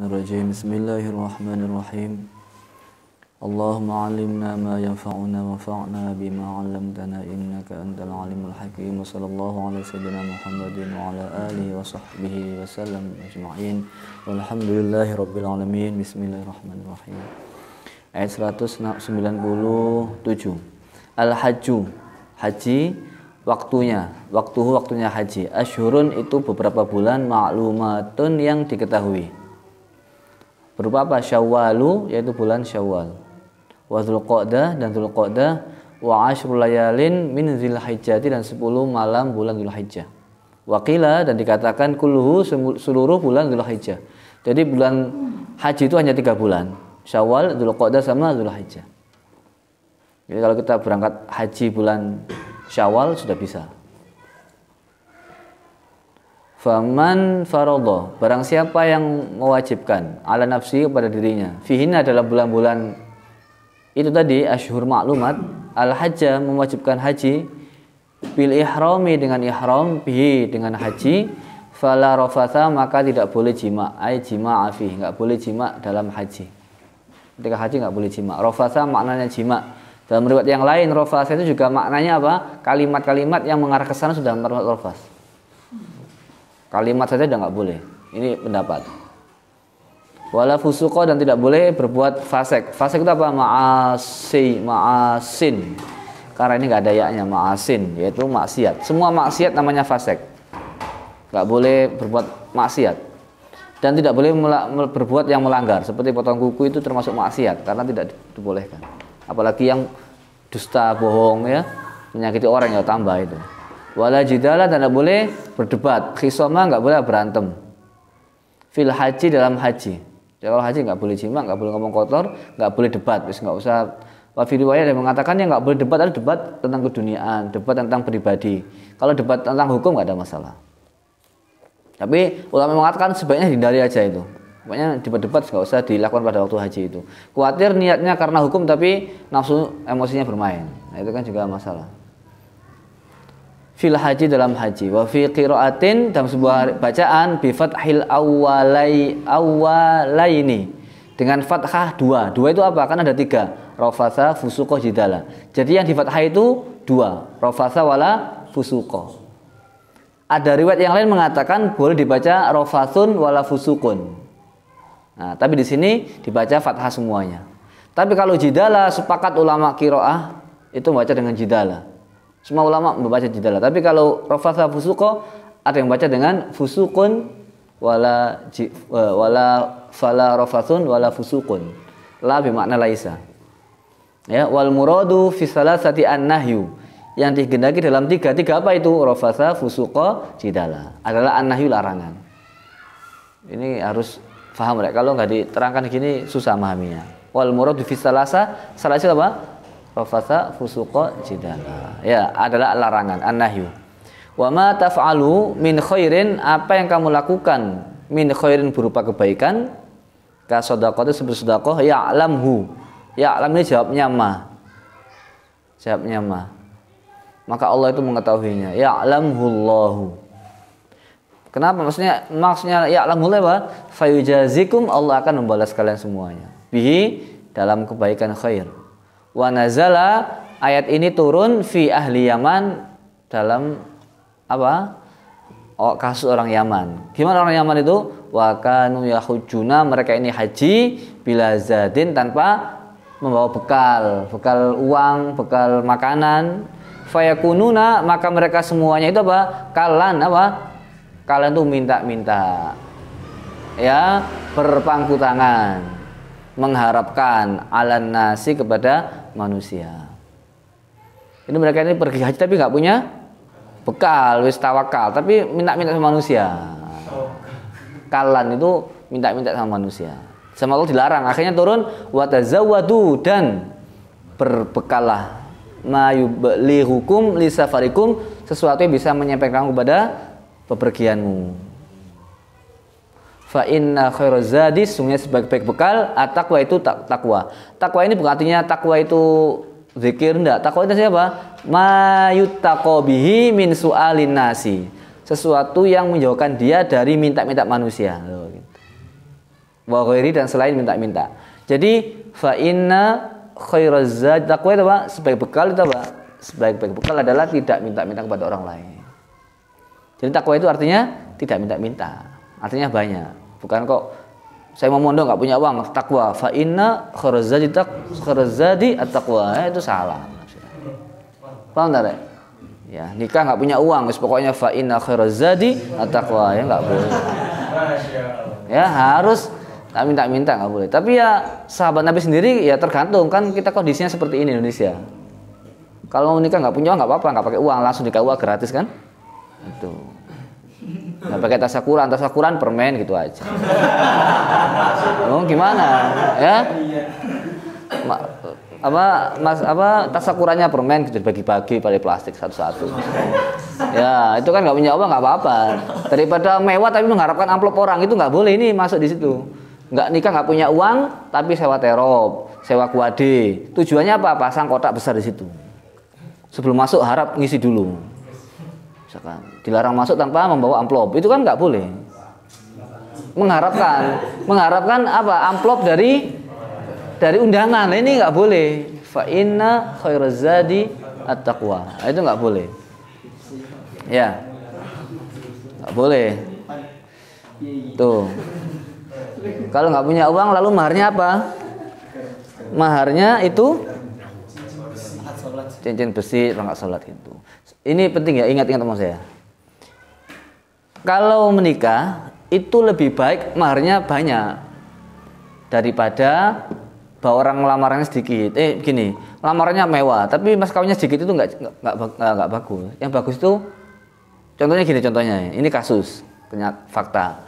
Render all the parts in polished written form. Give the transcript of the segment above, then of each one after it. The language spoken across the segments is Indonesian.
Bismillahirrahmanirrahim. Allahumma 'allimna ma yanfa'una wanfa'na bima 'allamtana innaka antal alimul hakim. Wassallallahu ala sayyidina Muhammadin wa ala alihi wa sahbihi wasallam ajma'in. Walhamdulillahi rabbil alamin. Bismillahirrahmanirrahim. Ayat 197. Al-hajju, haji waktunya haji. Asyhurun itu beberapa bulan, ma'lumatun yang diketahui. Berupa apa? Syawwalu, yaitu bulan Syawal, wa Dzulqa'dah dan Dzulqa'dah, wa asyrul layalin min Dzulhijjah dan 10 malam bulan Dzulhijjah. Waqila, dan dikatakan kulluhu, seluruh bulan Dzulhijjah. Jadi bulan haji itu hanya 3 bulan, Syawal, Dzulqa'dah sama Dzulhijjah. Jadi kalau kita berangkat haji bulan Syawal sudah bisa. Faman faradha, barang siapa yang mewajibkan ala nafsi kepada dirinya, fihinna adalah bulan-bulan itu tadi asyhur ma'lumat, al hajja mewajibkan haji, bil ihrami dengan ihram, bihi dengan haji, fala rafatha maka tidak boleh jima, ai jima afi, enggak boleh jima dalam haji. Ketika haji enggak boleh jima. Rafatha maknanya jima. Dalam riwayat yang lain rafatha itu juga maknanya apa? Kalimat-kalimat yang mengarah ke sana sudah merafas. Kalimat saja sudah nggak boleh. Ini pendapat. Wala fusuqa, dan tidak boleh berbuat fasik. Fasik itu apa? Ma'asin. Karena ini nggak ada yaknya, ma'asin, yaitu maksiat. Semua maksiat namanya fasik. Nggak boleh berbuat maksiat. Dan tidak boleh berbuat yang melanggar. Seperti potong kuku itu termasuk maksiat karena tidak dibolehkan. Apalagi yang dusta, bohong ya, menyakiti orang ya tambah itu. Wala jidala, dan tidak boleh berdebat. Khisoma, nggak boleh berantem. Fil haji, dalam haji. Ya, kalau haji nggak boleh jima, nggak boleh ngomong kotor, nggak boleh debat. Terus nggak usah. Wafi riwayat yang mengatakan yang nggak boleh debat adalah debat tentang keduniaan, debat tentang pribadi. Kalau debat tentang hukum nggak ada masalah. Tapi ulama mengatakan sebaiknya hindari aja itu. Pokoknya debat-debat nggak usah dilakukan pada waktu haji itu. Khawatir niatnya karena hukum tapi nafsu emosinya bermain. Nah, itu kan juga masalah. Fil haji, dalam haji. Wa fi qiraatin, dalam sebuah bacaan, bi fathil awwalaini, dengan fathah 2. 2 itu apa? Kan ada 3. Rafatha, fusuqa, jidala. Jadi yang di fathah itu 2. Rafatha wala fusuqa. Ada riwayat yang lain mengatakan boleh dibaca rafathun wala fusuqun. Nah, tapi di sini dibaca fathah semuanya. Tapi kalau jidala, sepakat ulama qiraah itu membaca dengan jidala. Semua ulama membaca jidala. Tapi kalau rafatha fusuqa, ada yang baca dengan fusuqun wala fala rafathun wala fusuqun. La bermakna laisa. Ya, wal muradu fi salasati an-nahyu. Yang digendaki dalam 3 apa itu? Rafatha, fusuqa, jidala. Adalah an-nahyu, larangan. Ini harus paham ya. Kalau nggak diterangkan gini susah memahaminya. Wal muradu fi salasa itu apa? Rafatha, fusuqa, jidala. Ya, adalah larangan, an-nahyu. Wa ma taf'alu min khairin, apa yang kamu lakukan min khairin berupa kebaikan, ka shadaqah, seperti sedekah, ya'lamhu. Ya'lam ini jawabnya ma. Jawabnya ma. Maka Allah itu mengetahuinya. Ya'lamhullahu. Kenapa? Maksudnya ya'lamhullahu apa? Fayujazikum, Allah akan membalas kalian semuanya. Bihi, dalam kebaikan khair. Wa nazala, ayat ini turun fi ahli Yaman, dalam apa? Oh, kasus orang Yaman. Gimana orang Yaman itu? Wa kanu yahujjuna, mereka ini haji bila zadin, tanpa membawa bekal uang, bekal makanan. Fayakununa, maka mereka semuanya itu apa? Kalian tuh minta-minta. Ya, berpangku tangan, mengharapkan alan nasi, kepada manusia. Ini mereka ini pergi haji tapi nggak punya bekal, wis tawakal, tapi minta-minta sama manusia. Kalan itu minta-minta sama manusia. Sama Allah dilarang. Akhirnya turun wa tazawwadu, dan berbekalah, ma yublihukum li safarikum, sesuatu yang bisa menyampaikan kepada bepergianmu. Fa inna khairaz zadi, sungguhnya sebaik-baik bekal at-taqwa, itu takwa. Takwa ini bukan artinya takwa itu zikir, enggak. Takwa itu siapa? Ma yuttaqo bihi min su'alin nasi. Sesuatu yang menjauhkan dia dari minta-minta manusia. wa ghairi dan selain minta-minta. Jadi fa inna khairaz zadi taqwa itu apa? Sebagai bekal itu apa? Sebagai bekal adalah tidak minta-minta kepada orang lain. Jadi takwa itu artinya tidak minta-minta. Artinya banyak. Bukan kok saya mau mondok nggak punya uang, takwa. Fa inna khairaz zadi at-taqwa. Itu salah. Paham tak? Ya, nikah nggak punya uang, pokoknya fa inna khairaz zadi at-taqwa. Ya nggak boleh. Ya harus tak minta-minta nggak boleh. Tapi ya sahabat Nabi sendiri ya tergantung kan kita kondisinya seperti ini Indonesia. Kalau mau nikah nggak punya uang nggak apa-apa, nggak pakai uang langsung di KUA gratis kan? Itu. Nggak pakai tasakuran permen gitu aja. Oh gimana? Ya? Tasakurannya permen gitu bagi-bagi pada plastik satu-satu. Ya itu kan nggak punya uang nggak apa-apa. Daripada mewah tapi mengharapkan amplop orang itu nggak boleh ini masuk di situ. Nggak nikah nggak punya uang tapi sewa terop, sewa kuade. Tujuannya apa? Pasang kotak besar di situ. Sebelum masuk harap ngisi dulu. Misalkan dilarang masuk tanpa membawa amplop, itu kan nggak boleh. Mengharapkan apa? Amplop dari undangan, ini nggak boleh. Fa inna khairaz zadi at-taqwa. Itu nggak boleh. Ya, nggak boleh. Tuh. Kalau nggak punya uang, lalu maharnya apa? Maharnya itu cincin besi, perangkat sholat itu. Ini penting ya, ingat teman saya. Kalau menikah itu lebih baik maharnya banyak daripada bahwa orang lamarannya sedikit. Gini, lamarannya mewah, tapi mas kawinnya sedikit itu nggak bagus. Yang bagus itu, contohnya gini, ini kasus, fakta.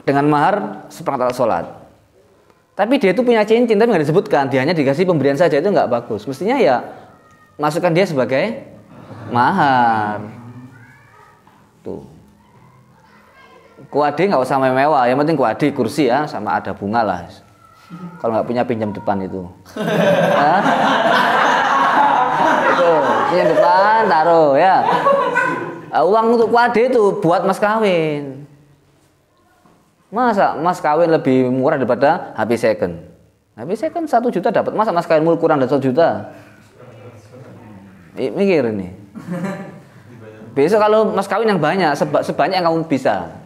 Dengan mahar seperangkat alat sholat. Tapi dia itu punya cincin, tapi nggak disebutkan. Dia hanya dikasih pemberian saja, itu nggak bagus. Mestinya ya masukkan dia sebagai mahar. Tuh. Kuade nggak usah mewah, yang penting kuade kursi ya, sama ada bunga lah. Kalau nggak punya pinjam depan itu. Itu pinjam depan taruh ya. Uang untuk kuade itu buat mas kawin. Masa mas kawin lebih murah daripada HP second? HP second 1 juta dapat. Masa mas kawin kurang dari 1 juta? Mikir ini. Besok kalau mas kawin yang banyak, sebanyak yang kamu bisa.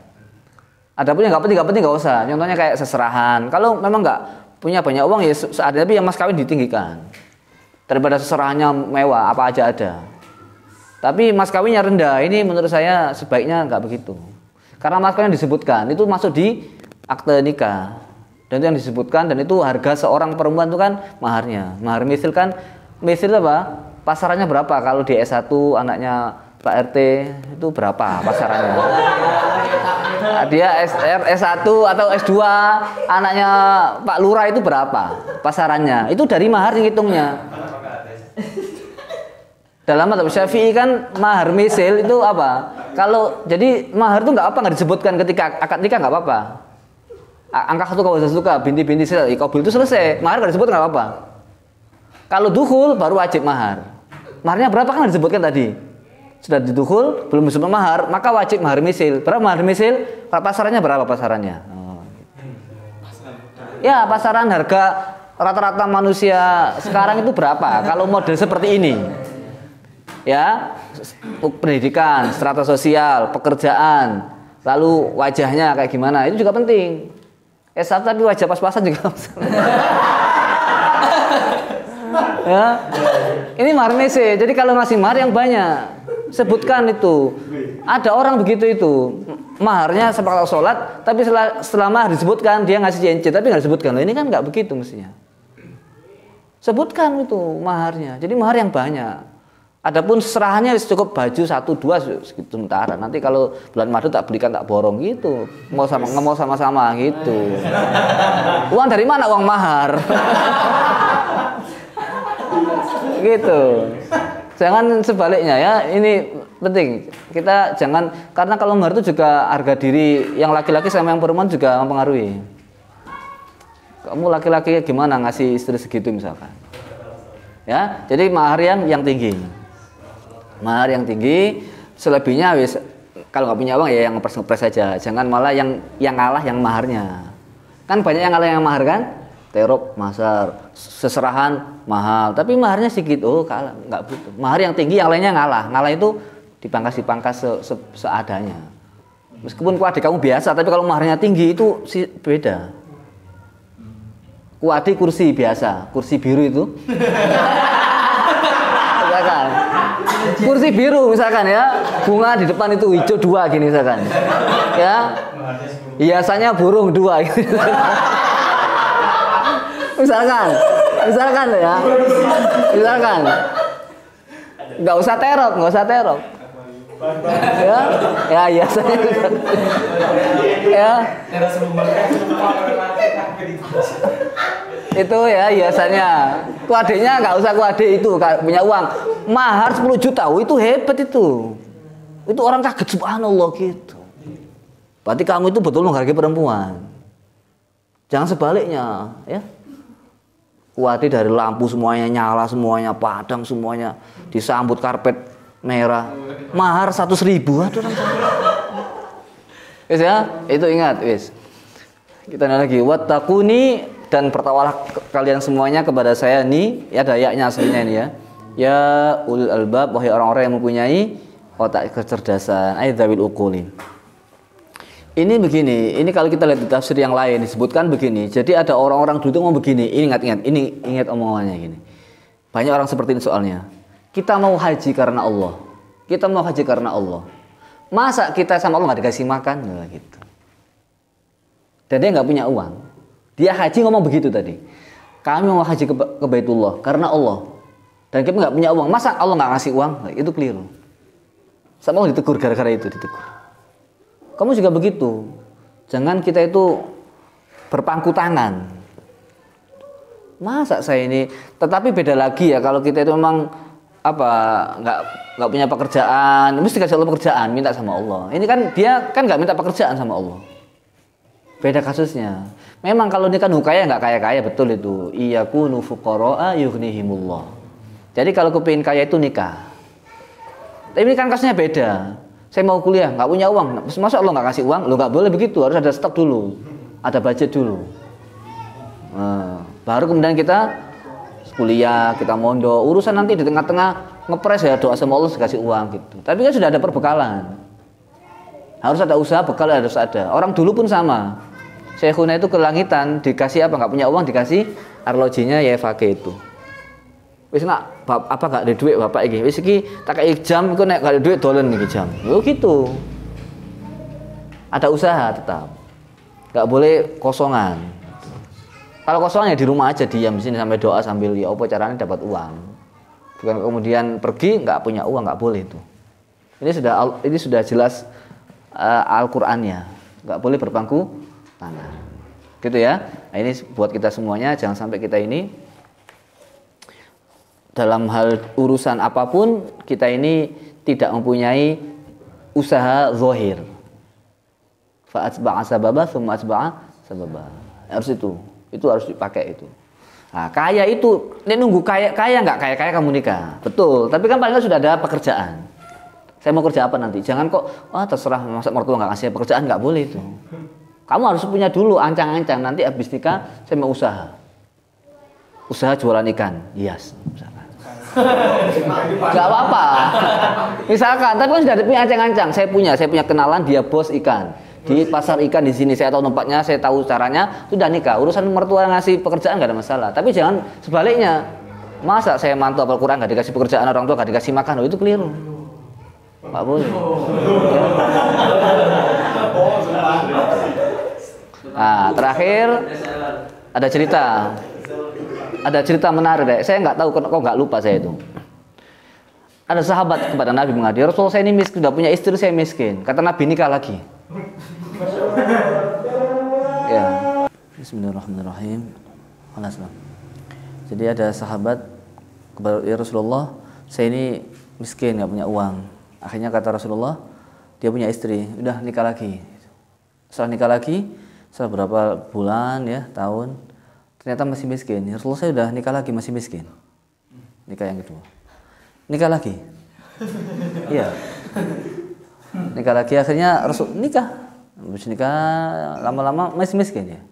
Adapun yang nggak penting nggak usah. Contohnya kayak seserahan. Kalau memang nggak punya banyak uang ya seadanya, tapi yang mas kawin ditinggikan. Daripada seserahannya mewah, apa aja ada. Tapi mas kawinnya rendah, ini menurut saya sebaiknya nggak begitu. Karena mas kawin disebutkan, itu masuk di akte nikah. Dan itu yang disebutkan, dan itu harga seorang perempuan itu kan maharnya. Mahar misil kan, misil apa? Pasarannya berapa? Kalau di S1 anaknya Pak RT itu berapa pasarannya? Dia S1 atau S2 anaknya Pak Lurah itu berapa pasarannya? Itu dari mahar hitungnya. Dalam mazhab Syafi'i kan mahar misil itu apa? Kalau jadi mahar itu nggak disebutkan ketika akad nikah nggak apa-apa. Angka satu kau suka binti-binti kabul itu selesai, mahar nggak disebut nggak apa-apa. Kalau dukhul baru wajib mahar. Maharnya berapa kan disebutkan tadi? Sudah didukhul belum disebut mahar, maka wajib mahar misil. Berapa mahar misil? Pasarannya berapa pasarannya? Ya pasaran harga rata-rata manusia sekarang itu berapa? Kalau model seperti ini. Ya, pendidikan, strata sosial, pekerjaan, lalu wajahnya kayak gimana, itu juga penting. S1 tapi wajah pas-pasan juga. Ya, ini mahar mese. Jadi kalau ngasih mahar yang banyak, sebutkan itu. Ada orang begitu itu, maharnya seperangkat sholat, tapi setelah mahar disebutkan dia ngasih cincin, tapi nggak disebutkan. Loh, ini kan nggak begitu mestinya. Sebutkan itu maharnya. Jadi mahar yang banyak. Adapun serahannya cukup baju 1-2 segitu sementara. Nanti kalau bulan madu tak belikan tak borong gitu. Mau sama-sama gitu. Uang dari mana uang mahar? Gitu. Jangan sebaliknya ya. Ini penting. Kita jangan, karena kalau mahar itu juga harga diri yang laki-laki sama yang perempuan juga mempengaruhi. Kamu laki-laki gimana ngasih istri segitu misalkan? Ya, jadi mahar yang tinggi. Mahar yang tinggi, selebihnya wis kalau nggak punya uang ya yang ngepres saja. Jangan malah yang ngalah yang maharnya. Kan banyak yang ngalah yang mahar kan? Terob, mahar, seserahan, mahal. Tapi maharnya sedikit, oh kalah, nggak butuh. Mahar yang tinggi, yang lainnya ngalah. Ngalah itu dipangkas seadanya. Meskipun kuade kamu biasa, tapi kalau maharnya tinggi itu beda. Kuade kursi biasa, kursi biru itu. Misalkan, kursi biru misalkan ya, bunga di depan itu hijau 2 gini misalkan. Ya, hiasannya burung 2 gitu. Misalkan ya, nggak usah terop, ya hiasannya, ya, itu ya hiasannya. Kuadenya nggak usah kuade itu, punya uang, mahar 10 juta, itu hebat itu orang kaget subhanallah gitu. Berarti kamu itu betul menghargai perempuan. Jangan sebaliknya, ya. Kuati dari lampu semuanya nyala, semuanya padang, semuanya disambut karpet merah. Mahar 100.000, aduh. Wis ya, itu ingat, wis. Kita lagi wattaquni dan bertawalah kalian semuanya kepada saya nih, ya ada ayatnya aslinya ini ya. Ya ulul albab, wahai orang-orang yang mempunyai otak kecerdasan, aidzawil uqulin. Ini begini, ini kalau kita lihat di tafsir yang lain disebutkan begini. Jadi ada orang-orang dulu itu ngomong begini, ingat omongannya gini. Banyak orang seperti ini soalnya. Kita mau haji karena Allah. Masa kita sama Allah nggak dikasih makan? Nah, gitu. Dan dia nggak punya uang. Dia haji ngomong begitu tadi. Kami mau haji ke Baitullah karena Allah. Dan kita nggak punya uang. Masa Allah nggak ngasih uang? Nah, itu keliru. Sama Allah ditegur gara-gara itu ditegur. Kamu juga begitu. Jangan kita itu berpangku tangan. Masa saya ini, tetapi beda lagi ya kalau kita itu memang nggak punya pekerjaan, mesti kasih Allah pekerjaan, minta sama Allah. Ini kan dia kan nggak minta pekerjaan sama Allah. Beda kasusnya. Memang kalau ini kan kaya nggak kaya betul itu. Iyakunu fuqara'a yughnihimullah. Jadi kalau kepingin kaya itu nikah. Tapi ini kan kasusnya beda. Saya mau kuliah, nggak punya uang. Masa Allah nggak kasih uang? Lo nggak boleh begitu, harus ada stok dulu, ada budget dulu. Baru kemudian kita kuliah, kita mondok. Urusan nanti di tengah-tengah ngepres ya doa sama Allah dikasih uang gitu. Tapi kan sudah ada perbekalan. Harus ada usaha, bekal harus ada. Orang dulu pun sama. Syekhuna itu kelangitan, dikasih apa? Nggak punya uang, dikasih arlojinya ya pakai itu. Wis nak apa gak ada duit bapak iki. Wis iki tak kei jam iku nek gak ada duit dolen iki jam. Yo gitu. Ada usaha tetap. Gak boleh kosongan. Kalau kosongan ya di rumah aja diam di sini sampai doa sambil ya apa caranya dapat uang. Bukan kemudian pergi nggak punya uang, nggak boleh itu. Ini sudah jelas Al-Qur'annya. Nggak boleh berpangku tangan. Gitu ya. Nah, ini buat kita semuanya jangan sampai kita ini dalam hal urusan apapun kita ini tidak mempunyai usaha zahir. Fa atba'a sababa tsumma atba'a sababa. Harus itu harus dipakai itu. Nah, kaya itu nek nunggu kaya enggak kaya kamu nikah. Betul, tapi kan paling sudah ada pekerjaan. Saya mau kerja apa nanti? Jangan kok terserah masa mertua enggak ngasih pekerjaan, enggak boleh itu. Kamu harus punya dulu ancang-ancang nanti habis nikah saya mau usaha. Usaha jualan ikan, hias misalkan. Gak apa-apa. Misalkan, tapi kan sudah punya ancang-ancang. Saya punya kenalan dia bos ikan di pasar ikan di sini. Saya tahu tempatnya, saya tahu caranya. Sudah nikah. Urusan mertua ngasih pekerjaan gak ada masalah. Tapi jangan sebaliknya. Masa saya mantu apal Quran gak dikasih pekerjaan, orang tua gak dikasih makan? Itu keliru. Gak boleh. Nah, terakhir ada cerita menarik deh. Saya nggak tahu kok nggak lupa saya itu. Ada sahabat kepada Nabi mengatakan, Rasul saya ini miskin, sudah punya istri saya miskin. Kata Nabi nikah lagi. Ya. Bismillahirrahmanirrahim. Jadi ada sahabat kepada Rasulullah, saya ini miskin nggak punya uang. Akhirnya kata Rasulullah, dia punya istri, udah nikah lagi. Setelah nikah lagi, setelah berapa bulan ya tahun. Ternyata masih miskin. Rasulullah saya udah nikah lagi masih miskin. Nikah yang kedua. Nikah lagi. Iya. Nikah lagi akhirnya Rasul nikah. Habis nikah lama-lama masih miskin ya.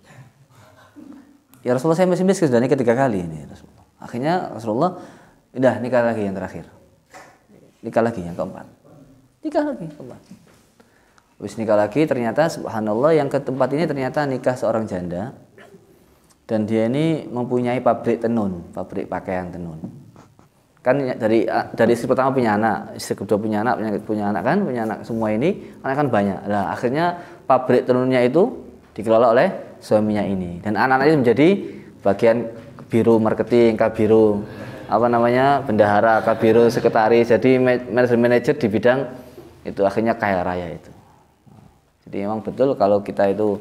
Ya Rasulullah, saya masih miskin, sudah nikah 3 kali ini Rasulullah. Akhirnya Rasulullah, udah nikah lagi yang terakhir. Nikah lagi yang keempat. Nikah lagi keempat. Habis nikah lagi ternyata subhanallah yang ke tempat ini ternyata nikah seorang janda. Dan dia ini mempunyai pabrik tenun, pabrik pakaian tenun. Kan dari istri pertama punya anak, istri kedua punya anak semua ini anak kan banyak. Nah, akhirnya pabrik tenunnya itu dikelola oleh suaminya ini. Dan anak-anak itu menjadi bagian biro marketing, kabiro bendahara, kabiro sekretaris, jadi manajer di bidang itu, akhirnya kaya raya itu. Jadi memang betul kalau kita itu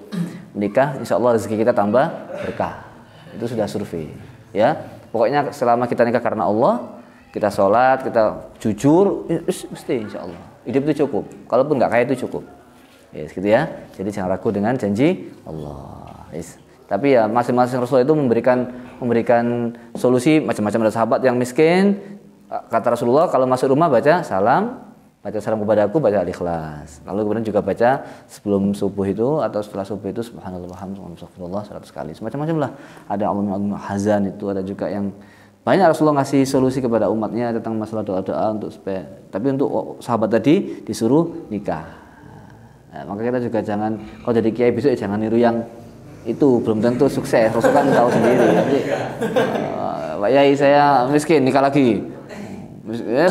menikah, insya Allah rezeki kita tambah berkah. Itu sudah survei. Ya, pokoknya selama kita nikah karena Allah, kita sholat, kita jujur, mesti insya Allah hidup itu cukup. Kalaupun nggak kaya itu cukup. Ya, gitu ya. Jadi jangan ragu dengan janji Allah. Yes. Tapi ya masing-masing Rasul itu memberikan solusi macam-macam. Ada sahabat yang miskin, kata Rasulullah kalau masuk rumah baca salam kepadaku, baca Al-Ikhlas. Lalu kemudian juga baca sebelum subuh itu atau setelah subuh itu subhanallah walhamdulillah 100 kali. Semacam-macam lah. Ada Allahumma hazan itu, ada juga yang banyak Rasulullah ngasih solusi kepada umatnya tentang masalah doa-doa untuk supaya. Tapi untuk sahabat tadi disuruh nikah. Nah, maka kita juga jangan, kalau jadi kiai besok ya jangan niru yang itu, belum tentu sukses. Rasul kan tahu sendiri. Nanti, Pak Yai saya miskin nikah lagi.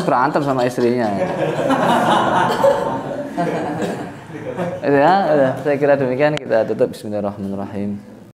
Berantem sama istrinya. Ya, saya kira demikian, kita tutup. Bismillahirrahmanirrahim.